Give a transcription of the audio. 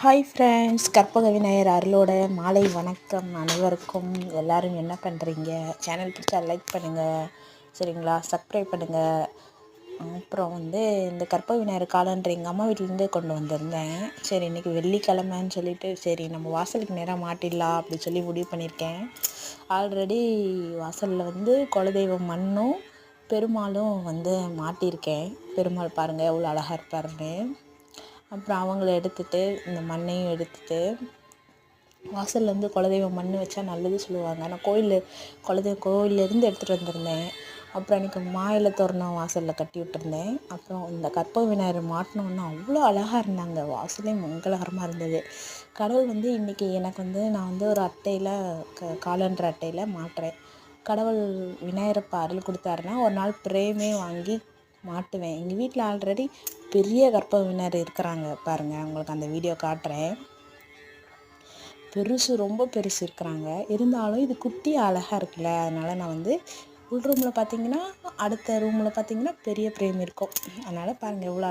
Hi friends, Karpaga Vinayagar அருளோட மாலை வணக்கம் அனைவருக்கும். எல்லோரும் என்ன பண்ணுறீங்க? சேனல் பிடிச்சா லைக் பண்ணுங்கள், சரிங்களா? சப்ஸ்கிரைப் பண்ணுங்கள். அப்புறம் இந்த கற்பக விநாயகர் காலண்டர் எங்கள் அம்மா வீட்டிலேருந்தே கொண்டு வந்திருந்தேன். சரி, இன்றைக்கி வெள்ளிக்கிழமைன்னு சொல்லிட்டு சரி நம்ம வாசலுக்கு நேராக மாட்டிடலாம் அப்படின்னு சொல்லி முடிவு பண்ணியிருக்கேன். ஆல்ரெடி வாசலில் குலதெய்வம் மண்ணும் பெருமாளும் மாட்டியிருக்கேன். பெருமாள் பாருங்கள் எவ்வளோ அழகாக இருப்பாருன்னு. அப்புறம் அவங்கள எடுத்துகிட்டு இந்த மண்ணையும் எடுத்துகிட்டு வாசல்லேருந்து குலதெய்வம் மண் வச்சா நல்லது சொல்லுவாங்க. நான் கோயிலேருந்து எடுத்துகிட்டு வந்திருந்தேன். அப்புறம் எனக்கு மாயிலை தோரணம் வாசலில் கட்டி விட்டுருந்தேன். அப்புறம் இந்த கற்பக விநாயகர் மாட்டினோன்னா அவ்வளோ அழகாக இருந்தாங்க. வாசலே மங்களகரமாக இருந்தது. கடவுள் இன்றைக்கி எனக்கு நான் ஒரு அட்டையில் காலண்டர் அட்டையில் மாட்டுறேன். கடவுள் விநாயகரப்பா அருள் கொடுத்தாருன்னா ஒரு நாள் பிரேமே வாங்கி மாட்டுவேன். எங்கள் வீட்டில் ஆல்ரெடி பெரிய கற்பக விநாயகர் இருக்கிறாங்க பாருங்கள், உங்களுக்கு அந்த வீடியோ காட்டுறேன். ரொம்ப பெருசு இருக்கிறாங்க. இருந்தாலும் இது குட்டி அழகாக இருக்குல்ல, அதனால் நான் உள் ரூமில் பார்த்தீங்கன்னா அடுத்த ரூமில் பார்த்தீங்கன்னா பெரிய பிரேம் இருக்கும். அதனால் பாருங்கள் எவ்வளோ